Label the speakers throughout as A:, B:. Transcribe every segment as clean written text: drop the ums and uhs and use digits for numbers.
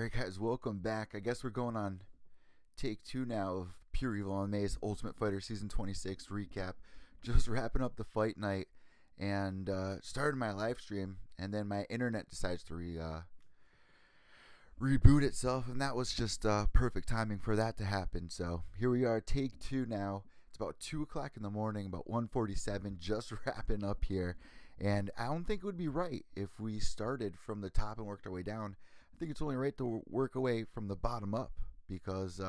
A: Alright guys, welcome back. I guess we're going on take 2 now of Pure Evil MMA's Ultimate Fighter Season 26 recap. Just wrapping up the fight night and started my live stream, and then my internet decides to reboot itself, and that was just perfect timing for that to happen. So here we are, take 2 now. It's about 2 o'clock in the morning, about 1:47, just wrapping up here. And I don't think it would be right if we started from the top and worked our way down. I think it's only right to work away from the bottom up because,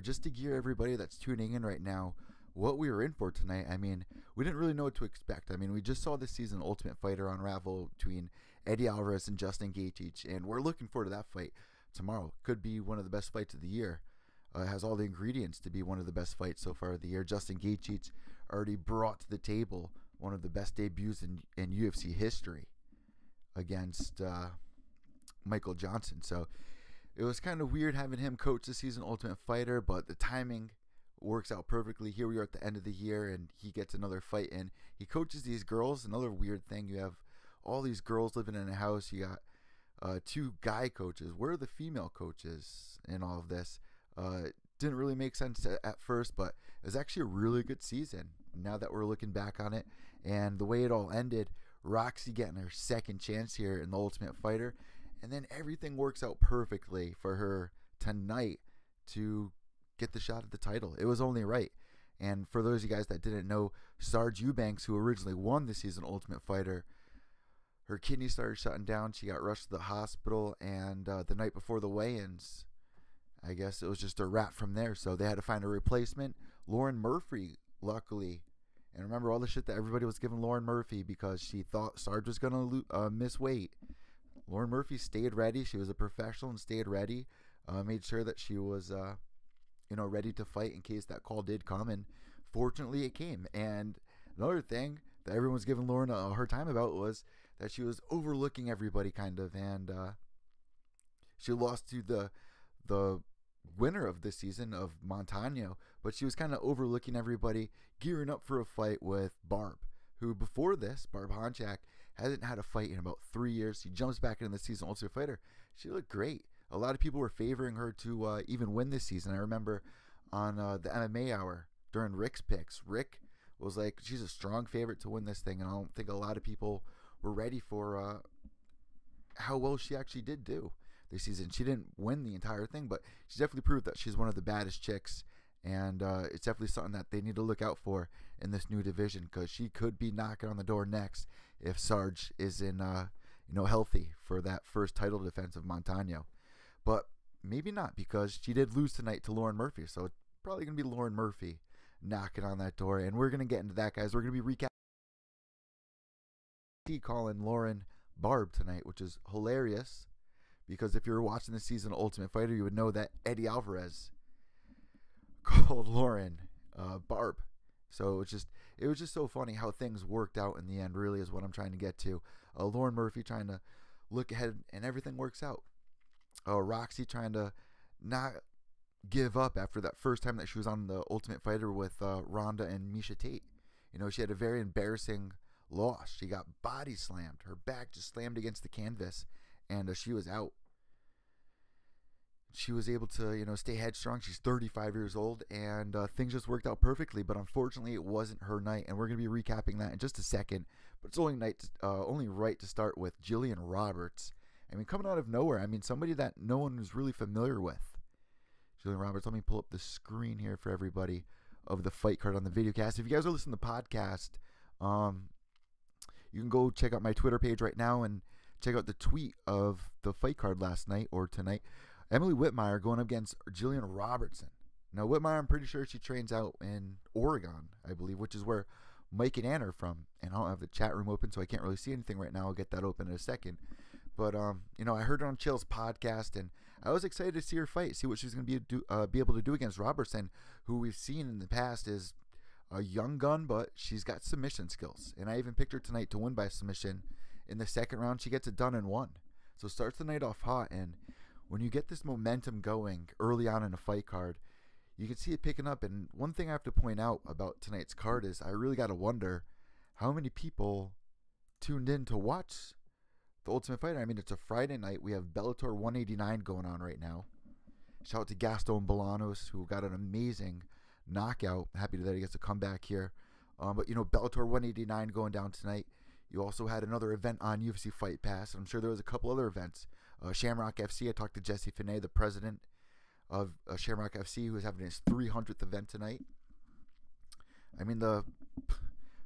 A: just to gear everybody that's tuning in right now, what we were in for tonight, I mean, we didn't really know what to expect. I mean, we just saw this season Ultimate Fighter unravel between Eddie Alvarez and Justin Gaethje, and we're looking forward to that fight tomorrow. Could be one of the best fights of the year. It has all the ingredients to be one of the best fights so far of the year. Justin Gaethje already brought to the table one of the best debuts in UFC history against Michael Johnson. So it was kind of weird having him coach the season Ultimate Fighter, but the timing works out perfectly. Here we are at the end of the year, and he gets another fight in. He coaches these girls. Another weird thing, you have all these girls living in a house. You got 2 guy coaches. Where are the female coaches in all of this? Didn't really make sense at first, but it was actually a really good season now that we're looking back on it. And the way it all ended, Roxie getting her second chance here in the Ultimate Fighter, and then everything works out perfectly for her tonight to get the shot at the title. It was only right. And for those of you guys that didn't know, Sarge Eubanks, who originally won the season Ultimate Fighter, her kidney started shutting down. She got rushed to the hospital, and the night before the weigh-ins, I guess it was just a wrap from there. So they had to find a replacement. Lauren Murphy, luckily, and remember all the shit that everybody was giving Lauren Murphy because she thought Sarge was going to miss weight. Lauren Murphy stayed ready. She was a professional and stayed ready. Made sure that she was, ready to fight in case that call did come. And fortunately, it came. And another thing that everyone was giving Lauren a hard time about was that she was overlooking everybody, kind of. And she lost to the winner of this season of Montano, but she was kind of overlooking everybody, gearing up for a fight with Barb, who before this, Barb Honchak, hasn't had a fight in about 3 years. She jumps back into the season Ultimate Fighter. She looked great. A lot of people were favoring her to even win this season. I remember on the MMA Hour during Rick's picks, Rick was like, she's a strong favorite to win this thing, and I don't think a lot of people were ready for how well she actually did do this season. She didn't win the entire thing, but she definitely proved that she's one of the baddest chicks, and it's definitely something that they need to look out for in this new division, because she could be knocking on the door next if Sarge is in healthy for that first title defense of Montano. But maybe not, because she did lose tonight to Lauren Murphy, so it's probably going to be Lauren Murphy knocking on that door, and we're going to get into that, guys. We're going to be calling Lauren Barb tonight, which is hilarious, because if you were watching the season Ultimate Fighter, you would know that Eddie Alvarez called Lauren Barb. So it was just so funny how things worked out in the end, really, is what I'm trying to get to. Lauren Murphy trying to look ahead, and everything works out. Roxie trying to not give up after that first time that she was on the Ultimate Fighter with Ronda and Miesha Tate. She had a very embarrassing loss. She got body slammed. Her back just slammed against the canvas, and she was out. She was able to, stay headstrong. She's 35 years old, and things just worked out perfectly. But unfortunately, it wasn't her night, and we're going to be recapping that in just a second. But it's only right to start with Jillian Roberts. I mean, coming out of nowhere. I mean, somebody that no one was really familiar with. Jillian Roberts. Let me pull up the screen here for everybody of the fight card on the video cast. If you guys are listening to the podcast, you can go check out my Twitter page right now and check out the tweet of the fight card last night or tonight. Emily Whitmire going up against Jillian Robertson. Now, Whitmire, I'm pretty sure she trains out in Oregon, I believe, which is where Mike and Ann are from. And I don't have the chat room open, so I can't really see anything right now. I'll get that open in a second. But, I heard her on Chill's podcast, and I was excited to see her fight, see what she's going to be able to do against Robertson, who we've seen in the past is a young gun, but she's got submission skills. And I even picked her tonight to win by submission. In the second round, she gets it done in 1. So starts the night off hot, and when you get this momentum going early on in a fight card, you can see it picking up. And one thing I have to point out about tonight's card is I really got to wonder how many people tuned in to watch the Ultimate Fighter. I mean, it's a Friday night. We have Bellator 189 going on right now. Shout out to Gaston Bolanos, who got an amazing knockout. Happy that he gets to come back here. But, you know, Bellator 189 going down tonight. You also had another event on UFC Fight Pass. I'm sure there was a couple other events. Shamrock FC, I talked to Jesse Finney, the president of Shamrock FC, who is having his 300th event tonight. I mean,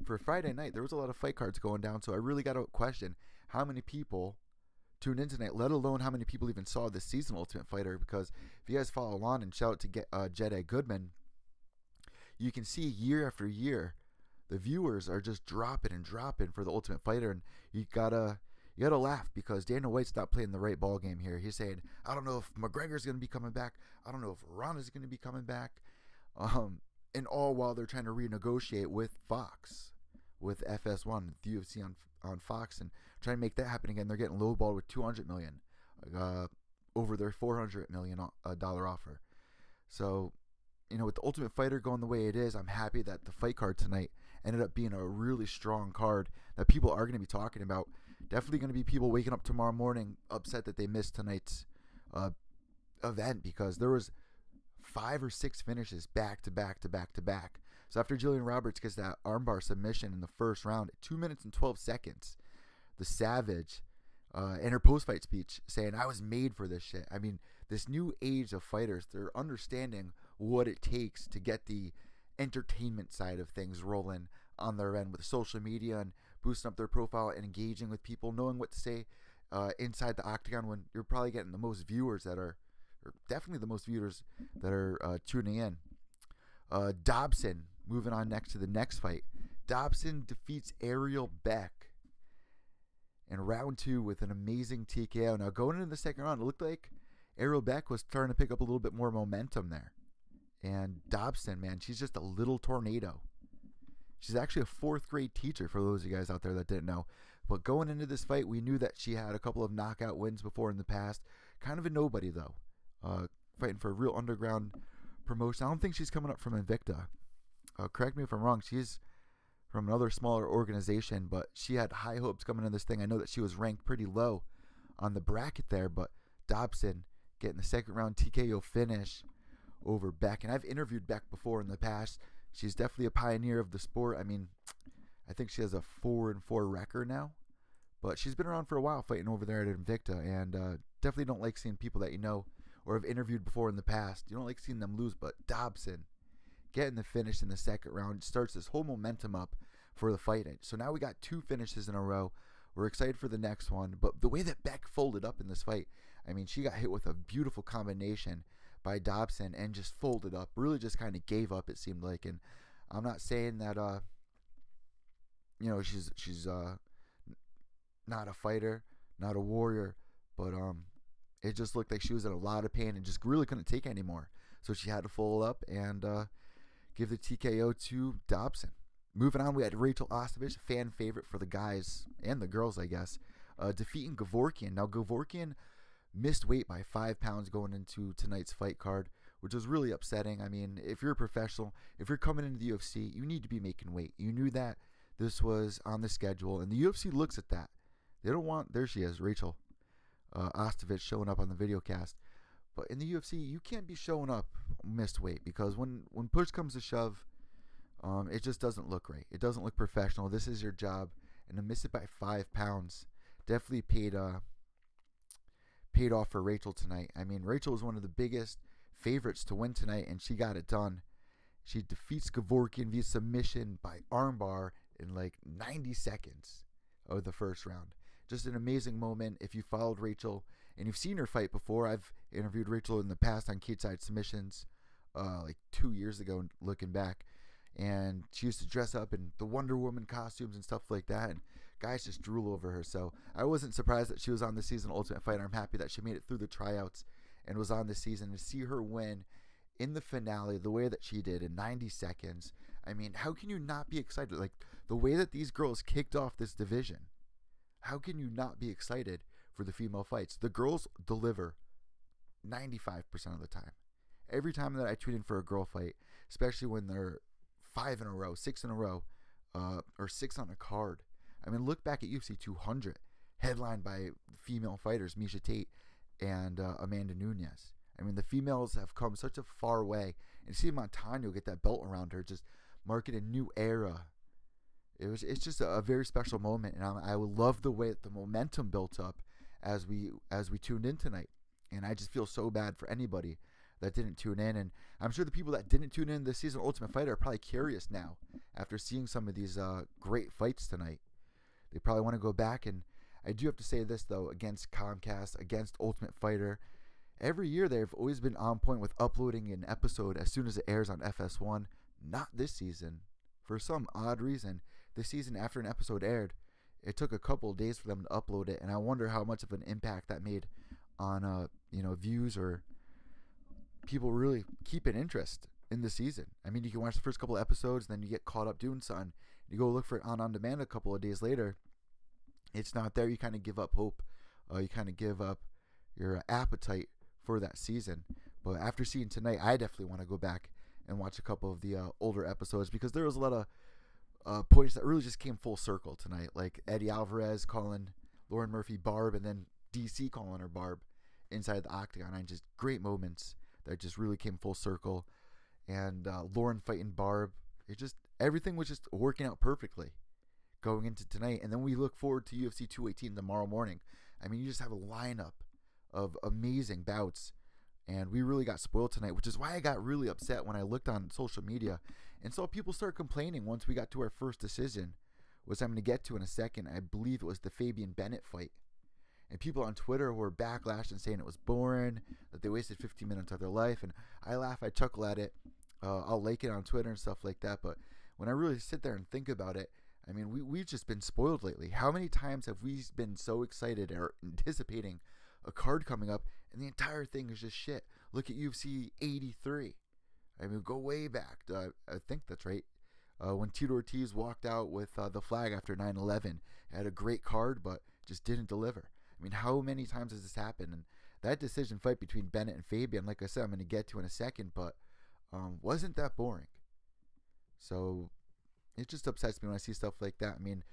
A: for Friday night, there was a lot of fight cards going down, so I really got to question how many people tuned in tonight, let alone how many people even saw this season Ultimate Fighter, because if you guys follow along, and shout out to Jedi Goodman, you can see year after year, the viewers are just dropping and dropping for the Ultimate Fighter, and you gotta laugh because Dana White's not playing the right ball game here. He's saying, I don't know if McGregor's going to be coming back. I don't know if Ronda's going to be coming back. And all while they're trying to renegotiate with Fox, with FS1, the UFC on Fox, and trying to make that happen again. They're getting lowballed with $200 million over their $400 million dollar offer. So, you know, with the Ultimate Fighter going the way it is, I'm happy that the fight card tonight ended up being a really strong card that people are going to be talking about. Definitely going to be people waking up tomorrow morning upset that they missed tonight's event, because there was 5 or 6 finishes back to back to back to back. So after Jillian Roberts gets that armbar submission in the first round at 2 minutes and 12 seconds, the Savage in her post-fight speech saying, I was made for this shit. I mean, this new age of fighters, they're understanding what it takes to get the entertainment side of things rolling on their end with social media and boosting up their profile and engaging with people, knowing what to say inside the octagon when you're probably getting the most viewers that are, or definitely the most viewers that are tuning in. Dobson, moving on next to the next fight. Dobson defeats Ariel Beck in round 2 with an amazing TKO. Now, going into the second round, it looked like Ariel Beck was starting to pick up a little bit more momentum there. And Dobson, man, she's just a little tornado. She's actually a 4th grade teacher, for those of you guys out there that didn't know. But going into this fight, we knew that she had a couple of knockout wins before in the past. Kind of a nobody, though. Fighting for a real underground promotion. I don't think she's coming up from Invicta. Correct me if I'm wrong. She's from another smaller organization, but she had high hopes coming into this thing. I know that she was ranked pretty low on the bracket there, but Dobson getting the second round TKO finish over Beck. And I've interviewed Beck before in the past. She's definitely a pioneer of the sport. I mean, I think she has a 4-4 record now, but she's been around for a while fighting over there at Invicta, and definitely don't like seeing people that you know or have interviewed before in the past. You don't like seeing them lose, but Dobson getting the finish in the second round starts this whole momentum up for the fight. So now we got 2 finishes in a row. We're excited for the next one, but the way that Beck folded up in this fight, I mean, she got hit with a beautiful combination by Dobson and just folded up, really just kind of gave up, it seemed like. And I'm not saying that you know, she's not a fighter, not a warrior, but it just looked like she was in a lot of pain and just really couldn't take anymore. So she had to fold up and give the TKO to Dobson. Moving on, we had Rachel Ausmus, fan favorite for the guys and the girls, I guess, defeating Kevorkian. Now, Kevorkian missed weight by 5 pounds going into tonight's fight card, which was really upsetting. I mean, if you're a professional, if you're coming into the UFC, you need to be making weight. You knew that this was on the schedule, and the UFC looks at that. They don't want, there she is, Rachel Ostovich showing up on the video cast. But in the UFC, you can't be showing up missed weight, because when push comes to shove, it just doesn't look right. It doesn't look professional. This is your job, and to miss it by 5 pounds definitely paid off for Rachel tonight. I mean, Rachel was one of the biggest favorites to win tonight, and she got it done. She defeats Kevorkian via submission by armbar in like 90 seconds of the first round. Just an amazing moment. If you followed Rachel and you've seen her fight before, I've interviewed Rachel in the past on Cage-Side Submissions like 2 years ago, looking back. And she used to dress up in the Wonder Woman costumes and stuff like that, and guys just drool over her. So I wasn't surprised that she was on the season Ultimate Fighter. I'm happy that she made it through the tryouts and was on the season. To see her win in the finale the way that she did in 90 seconds, I mean, how can you not be excited? Like, the way that these girls kicked off this division, how can you not be excited for the female fights? The girls deliver 95% of the time. Every time that I tune in for a girl fight, especially when they're 5 in a row, 6 in a row, or 6 on a card. I mean, look back at UFC 200. headlined by female fighters, Misha Tate and Amanda Nunes. I mean, the females have come such a far way. And seeing Montano get that belt around her, just marking a new era. It's just a very special moment, and I would love the way that the momentum built up as we tuned in tonight. And I just feel so bad for anybody that didn't tune in. And I'm sure the people that didn't tune in this season of Ultimate Fighter are probably curious now after seeing some of these great fights tonight. They probably want to go back. And I do have to say this, though, against Comcast, against Ultimate Fighter. Every year they've always been on point with uploading an episode as soon as it airs on FS1. Not this season. For some odd reason, this season after an episode aired, it took a couple of days for them to upload it. And I wonder how much of an impact that made on views or people really keeping interest in the season. I mean, you can watch the first couple of episodes, then you get caught up doing something. You go look for it on demand a couple of days later. It's not there. You kind of give up hope. You kind of give up your appetite for that season. But after seeing tonight, I definitely want to go back and watch a couple of the older episodes, because there was a lot of points that really just came full circle tonight, like Eddie Alvarez calling Lauren Murphy Barb, and then DC calling her Barb inside the octagon. And just great moments that just really came full circle. And Lauren fighting Barb, everything was just working out perfectly going into tonight. And then we look forward to UFC 218 tomorrow morning. I mean, you just have a lineup of amazing bouts, and we really got spoiled tonight, which is why I got really upset when I looked on social media and saw people start complaining once we got to our first decision, which I'm going to get to in a second. I believe it was the Fabian Bennett fight. And people on Twitter were backlash and saying it was boring, that they wasted 15 minutes of their life. And I laugh, I chuckle at it. I'll like it on Twitter and stuff like that. But when I really sit there and think about it, I mean, we've just been spoiled lately. How many times have we been so excited or anticipating a card coming up, and the entire thing is just shit? Look at UFC 83. I mean, go way back. I think that's right. When Tito Ortiz walked out with the flag after 9/11, had a great card, but just didn't deliver. I mean, how many times has this happened? And that decision fight between Bennett and Fabian, like I said, I'm going to get to in a second, but wasn't that boring. So it just upsets me when I see stuff like that. I mean,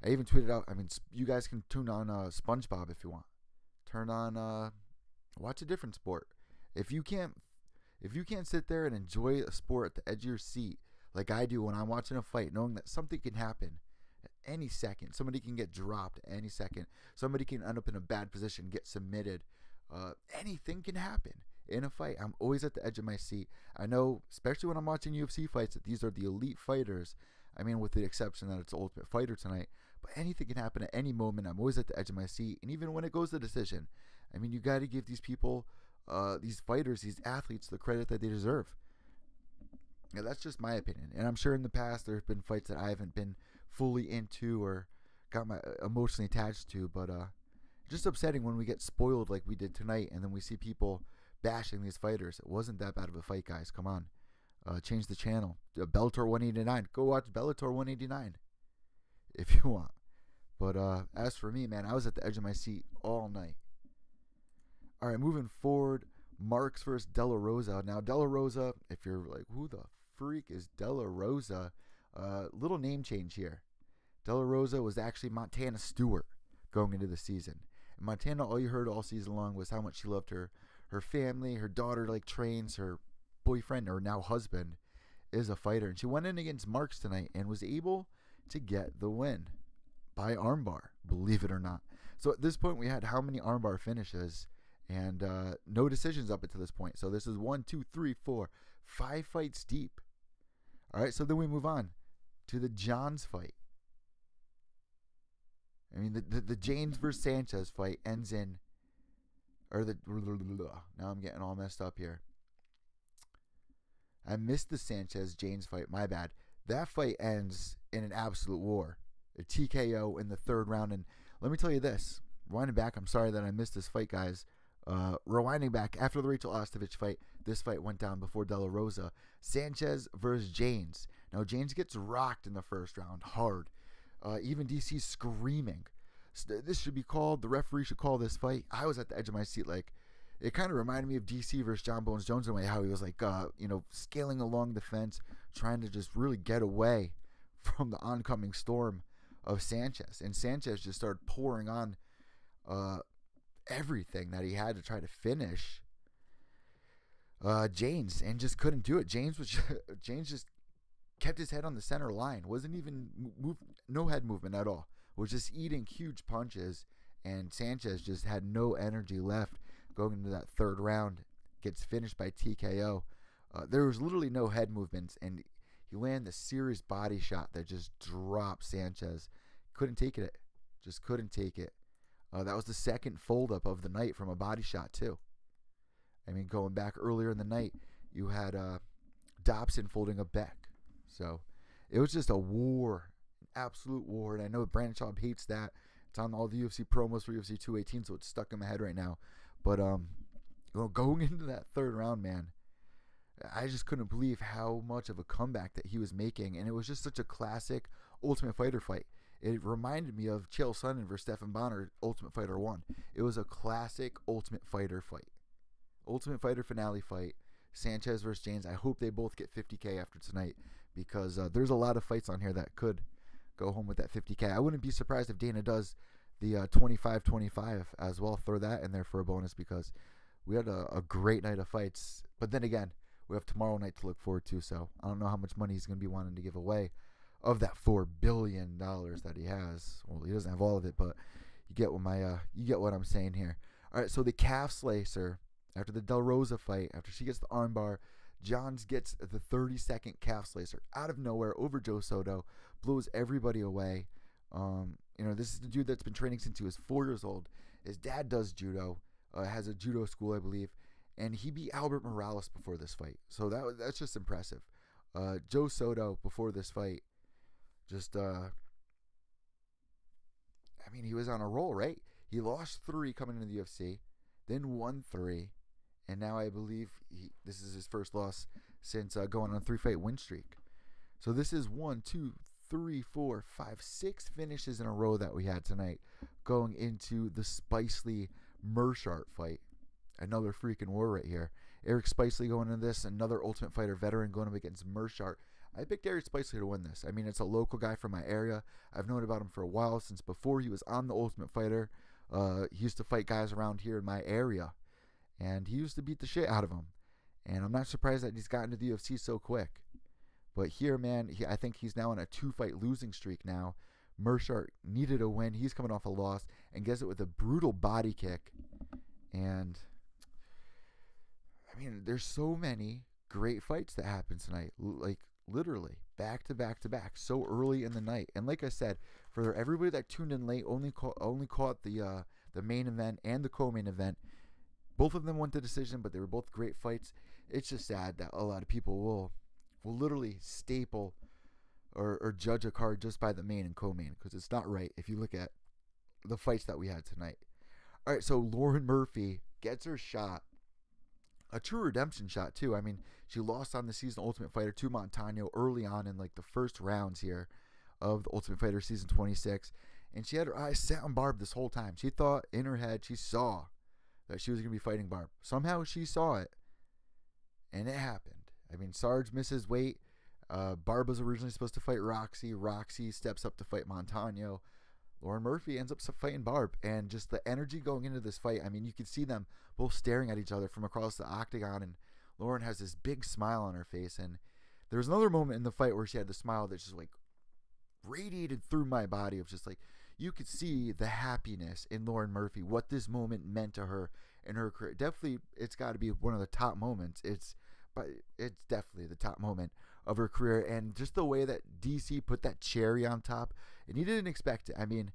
A: I even tweeted out, I mean, you guys can tune on SpongeBob if you want. Turn on, watch a different sport. If you can't sit there and enjoy a sport at the edge of your seat like I do when I'm watching a fight, knowing that something can happen at any second, somebody can get dropped at any second, somebody can end up in a bad position, get submitted, anything can happen in a fight. I'm always at the edge of my seat. I know, especially when I'm watching UFC fights, that these are the elite fighters. I mean, with the exception that it's Ultimate Fighter tonight, but anything can happen at any moment. I'm always at the edge of my seat. And even when it goes to decision, I mean, you got to give these people, these fighters, these athletes, the credit that they deserve. Yeah, that's just my opinion. And I'm sure in the past there have been fights that I haven't been fully into or got my emotionally attached to, but just upsetting when we get spoiled like we did tonight, and then we see people bashing these fighters. It wasn't that bad of a fight, guys. Come on. Change the channel. Bellator 189. Go watch Bellator 189 if you want. But as for me, man, I was at the edge of my seat all night. All right, moving forward, Marks versus Dela Rosa. Now, Dela Rosa, if you're like, who the freak is Dela Rosa? Little name change here. Dela Rosa was actually Montana Stewart going into the season. In Montana, all you heard all season long was how much she loved her family. Her daughter trains. Her boyfriend, or now husband, is a fighter. And she went in against Marks tonight and was able to get the win by armbar, believe it or not. So at this point, we had how many armbar finishes? And no decisions up until this point. So this is 1, 2, 3, 4, 5 fights deep. All right, so then we move on to the Johns fight. I mean, the James versus Sanchez fight ends in, now I'm getting all messed up here. I missed the Sanchez-James fight, my bad. That fight ends in an absolute war. A TKO in the third round. And let me tell you this. Rewinding back, I'm sorry that I missed this fight, guys. Rewinding back, after the Rachel Ostovich fight, this fight went down before Dela Rosa. Sanchez versus James. Now, James gets rocked in the first round hard. Even DC screaming. This should be called, the referee should call this fight. I was at the edge of my seat. It kind of reminded me of DC versus John Bones Jones in a way, how he was scaling along the fence, trying to just really get away from the oncoming storm of Sanchez. And Sanchez just started pouring on everything that he had to try to finish James, and just couldn't do it. James just kept his head on the center line, wasn't even no head movement at all, was just eating huge punches, and Sanchez just had no energy left going into that third round. Gets finished by TKO. There was literally no head movements, and he landed a serious body shot that just dropped Sanchez. Couldn't take it. Just couldn't take it. That was the second fold-up of the night from a body shot, too. I mean, going back earlier in the night, you had Dobson folding a Beck. So it was just a war, an absolute war. And I know Brandon Schaub hates that. It's on all the UFC promos for UFC 218, so it's stuck in my head right now. But going into that third round, man, I just couldn't believe how much of a comeback that he was making. And it was just such a classic Ultimate Fighter fight. It reminded me of Chael Sonnen versus Stephan Bonner, Ultimate Fighter 1. It was a classic Ultimate Fighter fight. Ultimate Fighter finale fight. Sanchez versus James. I hope they both get 50K after tonight, because there's a lot of fights on here that could go home with that 50K. I wouldn't be surprised if Dana does the 25-25 as well. Throw that in there for a bonus, because we had a great night of fights. But then again, we have tomorrow night to look forward to, so I don't know how much money he's going to be wanting to give away of that $4 billion that he has. Well, he doesn't have all of it, but you get what I'm saying here. All right, so the calf slicer after the Dela Rosa fight, after she gets the armbar, Johns gets the 30-second calf slicer out of nowhere over Joe Soto, blows everybody away. This is the dude that's been training since he was 4 years old. His dad does judo, has a judo school, I believe, and he beat Albert Morales before this fight. So that's just impressive. Joe Soto before this fight, he was on a roll, right? He lost 3 coming into the UFC, then won 3, and now I believe this is his first loss since going on a 3-fight win streak. So this is 1, 2, 3, 4, 5, 6 finishes in a row that we had tonight going into the Spicely Mershart fight. Another freaking war right here. Eric Spicely going into this, another Ultimate Fighter veteran going up against Mershart. I picked Eric Spicely to win this. I mean, it's a local guy from my area. I've known about him for a while, since before he was on the Ultimate Fighter. He used to fight guys around here in my area, and he used to beat the shit out of him. And I'm not surprised that he's gotten to the UFC so quick. But here, man, I think he's now on a 2-fight losing streak now. Mershart needed a win. He's coming off a loss and gets it with a brutal body kick. And I mean, there's so many great fights that happen tonight. Like, literally back to back to back, so early in the night. And like I said, for everybody that tuned in late, only caught the main event and the co-main event. Both of them went to decision, but they were both great fights. It's just sad that a lot of people will literally staple or judge a card just by the main and co-main, because it's not right if you look at the fights that we had tonight. All right, so Lauren Murphy gets her shot. A true redemption shot, too. I mean, she lost on the season Ultimate Fighter to Montano early on in, like, the first rounds here of the Ultimate Fighter season 26. And she had her eyes set on Barb this whole time. She thought in her head, she saw that she was going to be fighting Barb. Somehow she saw it, and it happened. I mean, Sarge misses weight. Barb was originally supposed to fight Roxie. Roxie steps up to fight Montano. Lauren Murphy ends up fighting Barb, and just the energy going into this fight, I mean, you could see them both staring at each other from across the octagon, and Lauren has this big smile on her face, and there was another moment in the fight where she had the smile that just, like, radiated through my body. It was just like, you could see the happiness in Lauren Murphy, what this moment meant to her in her career. Definitely, it's got to be one of the top moments. It's definitely the top moment of her career, and just the way that DC put that cherry on top, and he didn't expect it. I mean,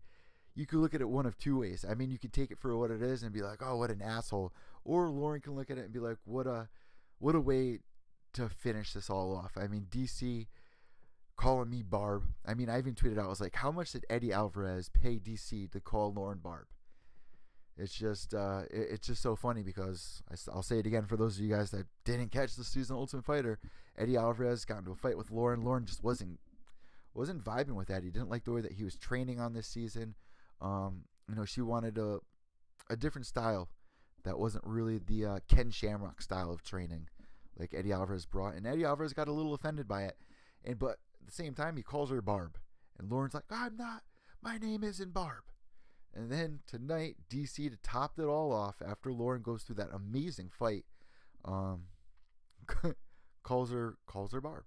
A: you could look at it one of two ways. I mean, you could take it for what it is and be like, oh, what an asshole, or Lauren can look at it and be like, what a way to finish this all off. I mean, DC calling me Barb. I mean, I even tweeted out, I was like, how much did Eddie Alvarez pay DC to call Lauren Barb? It's just so funny, because I'll say it again for those of you guys that didn't catch the season Ultimate Fighter. Eddie Alvarez got into a fight with Lauren. Lauren just wasn't vibing with Eddie. Didn't like the way that he was training on this season. She wanted a different style that wasn't really the Ken Shamrock style of training like Eddie Alvarez brought. And Eddie Alvarez got a little offended by it. But at the same time, he calls her Barb. And Lauren's like, I'm not. My name isn't Barb. And then tonight, DC to top it all off after Lauren goes through that amazing fight, um, calls her Barb.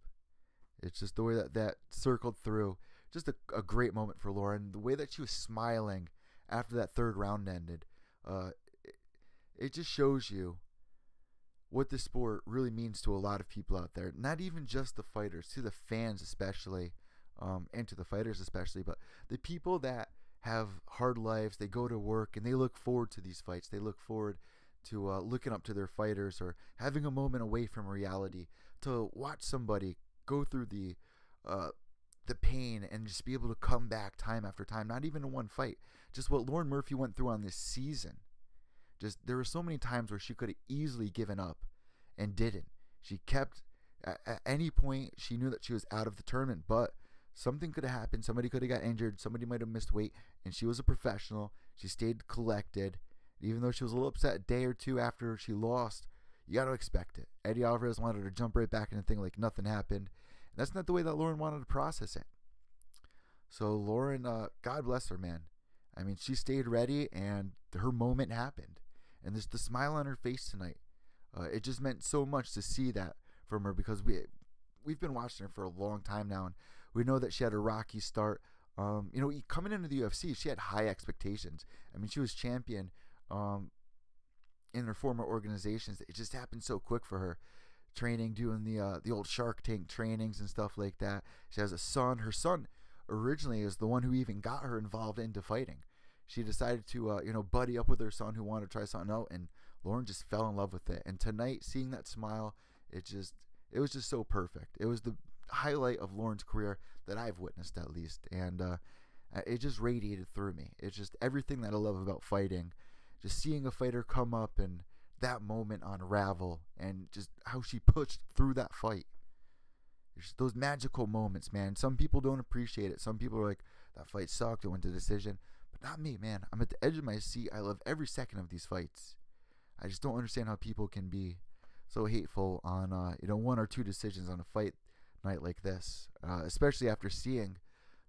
A: It's just the way that circled through. Just a great moment for Lauren. The way that she was smiling after that third round ended. It just shows you what this sport really means to a lot of people out there. Not even just the fighters, to the fans especially, and to the fighters especially, but the people that have hard lives. They go to work and they look forward to these fights. They look forward to looking up to their fighters or having a moment away from reality to watch somebody go through the pain and just be able to come back time after time. Not even in one fight. Just what Lauren Murphy went through on this season. Just there were so many times where she could have easily given up and didn't. She kept at any point she knew that she was out of the tournament, but something could have happened. Somebody could have got injured. Somebody might have missed weight, and she was a professional. She stayed collected. Even though she was a little upset a day or two after she lost, you got to expect it. Eddie Alvarez wanted her to jump right back in and think like nothing happened. And that's not the way that Lauren wanted to process it. So Lauren, God bless her, man. I mean, she stayed ready, and her moment happened. And there's the smile on her face tonight. It just meant so much to see that from her because we've been watching her for a long time now, and we know that she had a rocky start. Coming into the UFC, she had high expectations. I mean, she was champion in her former organizations. It just happened so quick for her. Training, doing the old Shark Tank trainings and stuff like that. She has a son. Her son originally is the one who even got her involved into fighting. She decided to buddy up with her son who wanted to try something out, and Lauren just fell in love with it. And tonight, seeing that smile, it was just so perfect. It was the highlight of Lauren's career that I've witnessed, at least, and it just radiated through me. It's just everything that I love about fighting. Just seeing a fighter come up and that moment unravel, and just how she pushed through that fight. Just those magical moments, man. Some people don't appreciate it. Some people are like, that fight sucked, it went to decision. But not me, man. I'm at the edge of my seat. I love every second of these fights. I just don't understand how people can be so hateful on one or two decisions on a fight night like this, especially after seeing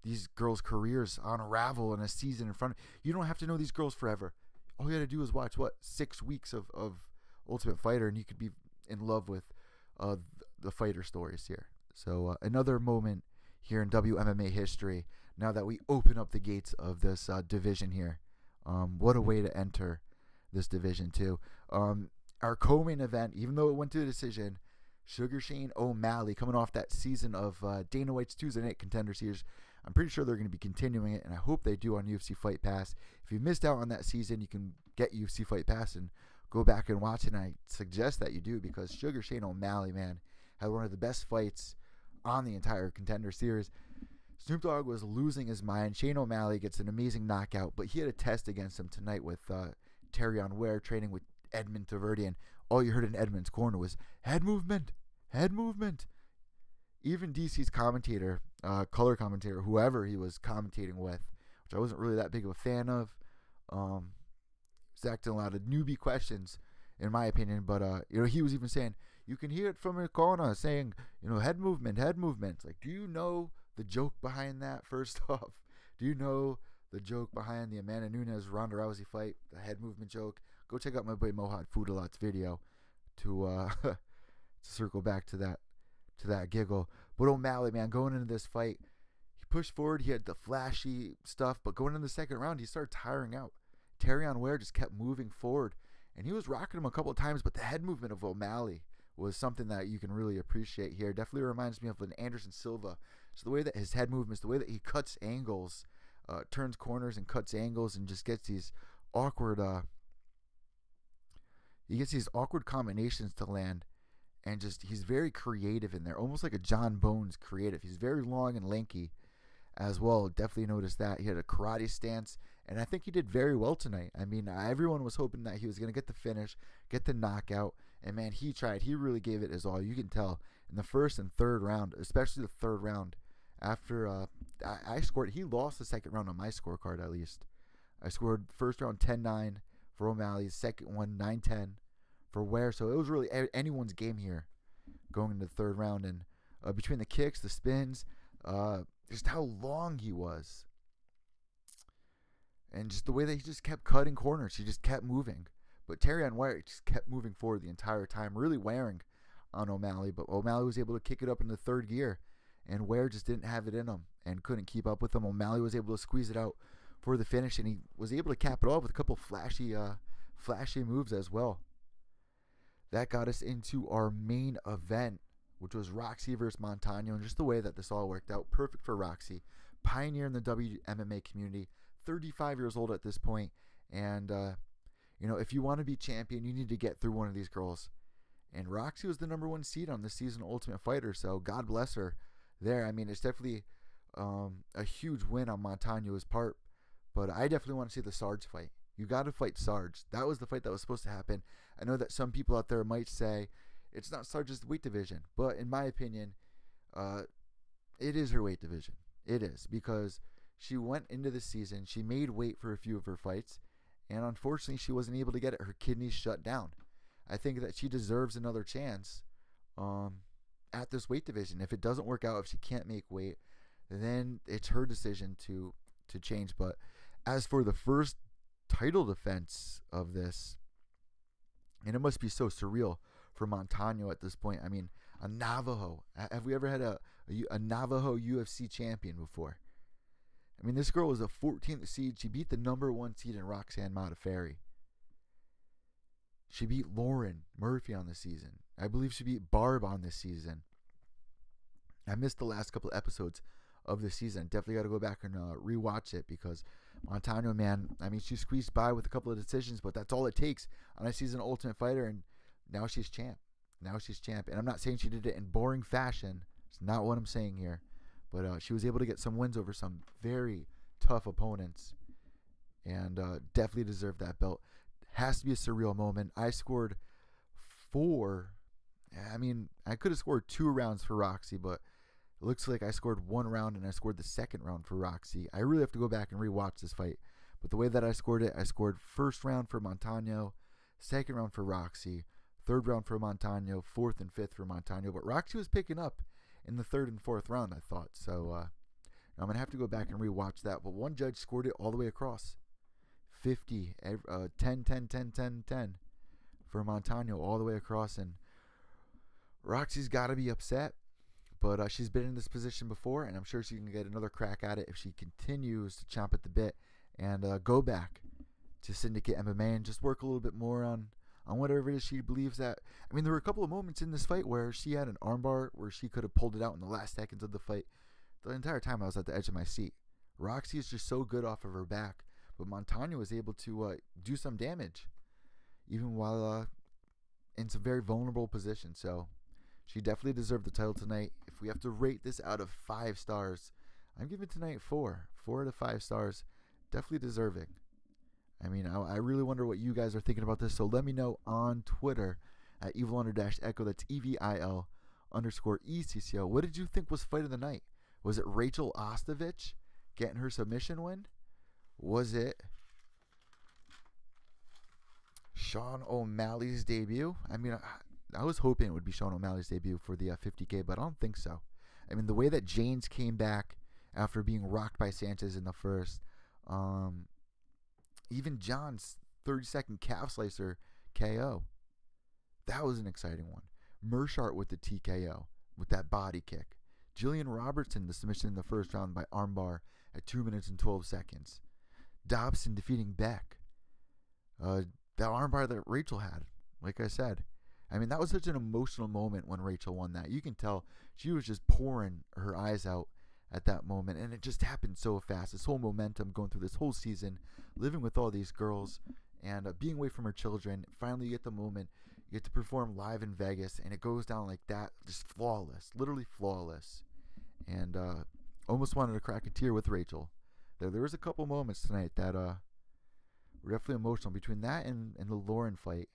A: these girls' careers unravel in a season in front of you. Don't have to know these girls forever. All you got to do is watch 6 weeks of Ultimate Fighter, and you could be in love with the fighter stories here. So another moment here in WMMA history. Now that we open up the gates of this division here, what a way to enter this division too. Our co-main event, even though it went to a decision, Sugar Shane O'Malley, coming off that season of Dana White's Tuesday Night Contender Series. I'm pretty sure they're going to be continuing it, and I hope they do on UFC Fight Pass. If you missed out on that season, you can get UFC Fight Pass and go back and watch it, and I suggest that you do, because Sugar Shane O'Malley, man, had one of the best fights on the entire Contender Series. Snoop Dogg was losing his mind. Shane O'Malley gets an amazing knockout, but he had a test against him tonight with Terrion Ware training with Edmund Taverdian. All you heard in Edmund's corner was head movement, head movement. Even DC's commentator, color commentator, whoever he was commentating with, which I wasn't really that big of a fan of, was asking a lot of newbie questions, in my opinion. But he was even saying, you can hear it from your corner saying, head movement, head movement. It's like, do you know the joke behind that? First off, do you know the joke behind the Amanda Nunes Ronda Rousey fight, the head movement joke? Go check out my boy Mohad Foodalot's video to to circle back to that giggle. But O'Malley, man, going into this fight, he pushed forward. He had the flashy stuff, but going into the second round, he started tiring out. Terrion Ware just kept moving forward, and he was rocking him a couple of times, but the head movement of O'Malley was something that you can really appreciate here. Definitely reminds me of an Anderson Silva. So the way that his head movements, the way that he cuts angles, turns corners and cuts angles, and just gets these awkward combinations to land, and just he's very creative in there, almost like a John Bones creative. He's very long and lanky as well. Definitely noticed that. He had a karate stance, and I think he did very well tonight. I mean, everyone was hoping that he was going to get the finish, get the knockout, and man, he tried. He really gave it his all. You can tell in the first and third round, especially the third round. After I scored, he lost the second round on my scorecard at least. I scored first round 10-9 for O'Malley, second one 9-10 for Ware. So it was really anyone's game here going into the third round. And between the kicks, the spins, just how long he was. And just the way that he just kept cutting corners, he just kept moving. But Terrion Wyatt just kept moving forward the entire time, really wearing on OMalley. But OMalley was able to kick it up in the third gear, and Ware just didn't have it in him and couldn't keep up with him. OMalley was able to squeeze it out for the finish, and he was able to cap it off with a couple flashy moves as well. That got us into our main event, which was Roxie versus Montano, and just the way that this all worked out, perfect for Roxie. Pioneer in the WMMA community, 35 years old at this point, and if you want to be champion, you need to get through one of these girls. And Roxie was the #1 seed on this season Ultimate Fighter, so God bless her there. I mean, it's definitely a huge win on Montano's part, but I definitely want to see the Sarge fight. You got to fight Sarge. That was the fight that was supposed to happen. I know that some people out there might say it's not Sarge's weight division, but in my opinion, it is her weight division. It is, because she went into the season, she made weight for a few of her fights, and unfortunately she wasn't able to get it. Her kidneys shut down. I think that she deserves another chance at this weight division. If it doesn't work out, if she can't make weight, then it's her decision to change. But as for the first title defense of this, and it must be so surreal for Montano at this point. I mean, a Navajo. Have we ever had a Navajo UFC champion before? I mean, this girl was a 14th seed. She beat the #1 seed in Roxanne Modafferi. She beat Lauren Murphy on the season. I believe she beat Barb on this season. I missed the last couple episodes of the season. Definitely got to go back and rewatch it, because Montano, man, I mean, she squeezed by with a couple of decisions, but that's all it takes on a season Ultimate Fighter, and now she's champ. Now she's champ. And I'm not saying she did it in boring fashion. It's not what I'm saying here. But she was able to get some wins over some very tough opponents, and definitely deserved that belt. Has to be a surreal moment. I scored 4. I mean, I could have scored 2 rounds for Roxie, but it looks like I scored 1 round, and I scored the second round for Roxie. I really have to go back and rewatch this fight. But the way that I scored it, I scored first round for Montano, second round for Roxie, third round for Montano, fourth and fifth for Montano. But Roxie was picking up in the third and fourth round, I thought. So I'm going to have to go back and rewatch that. But one judge scored it all the way across. 50, 10, 10, 10, 10, 10 for Montano all the way across. And Roxie's got to be upset. But she's been in this position before, and I'm sure she can get another crack at it if she continues to chomp at the bit and go back to Syndicate MMA and just work a little bit more on whatever it is she believes that. I mean, there were a couple of moments in this fight where she had an armbar where she could have pulled it out in the last seconds of the fight. The entire time I was at the edge of my seat. Roxie is just so good off of her back, but Montano was able to do some damage, even while in some very vulnerable positions. So she definitely deserved the title tonight. If we have to rate this out of 5 stars, I'm giving tonight 4. 4 out of 5 stars. Definitely deserving. I mean, I really wonder what you guys are thinking about this. So let me know on Twitter at evil_echo. That's EVIL_ECCO. What did you think was fight of the night? Was it Rachel Ostovich getting her submission win? Was it Sean O'Malley's debut? I mean, I was hoping it would be Sean O'Malley's debut for the 50K, but I don't think so. I mean, the way that James came back after being rocked by Sanchez in the first, even John's 30-second calf slicer KO, that was an exciting one. Mershart with the TKO, with that body kick. Jillian Robertson, the submission in the first round by armbar at 2 minutes and 12 seconds. Dobson defeating Beck. That armbar that Rachel had, like I said. I mean, that was such an emotional moment when Rachel won that. You can tell she was just pouring her eyes out at that moment, and it just happened so fast. This whole momentum going through this whole season, living with all these girls, and being away from her children. Finally, you get the moment. You get to perform live in Vegas, and it goes down like that, just flawless, literally flawless. And almost wanted to crack a tear with Rachel. There was a couple moments tonight that were definitely emotional. Between that and the Lauren fight,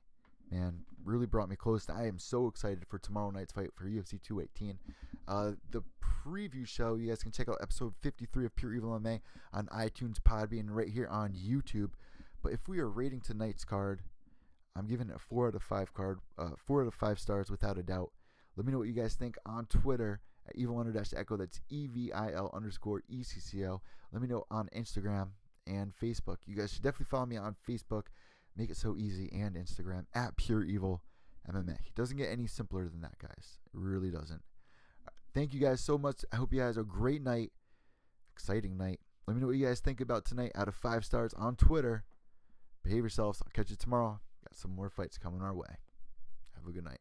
A: man, really brought me close. I am so excited for tomorrow night's fight for UFC 218. The preview show, you guys can check out episode 53 of Pure Evil MMA on iTunes, Podbean, right here on YouTube. But if we are rating tonight's card, I'm giving it a 4 out of 5 card, 4 out of 5 stars without a doubt. Let me know what you guys think on Twitter at evil_echo. That's EVIL_ECCO. Let me know on Instagram and Facebook. You guys should definitely follow me on Facebook. Make it so easy, and Instagram at Pure Evil MMA. It doesn't get any simpler than that, guys. It really doesn't. Thank you guys so much. I hope you guys have a great night. Exciting night. Let me know what you guys think about tonight out of 5 stars on Twitter. Behave yourselves. I'll catch you tomorrow. Got some more fights coming our way. Have a good night.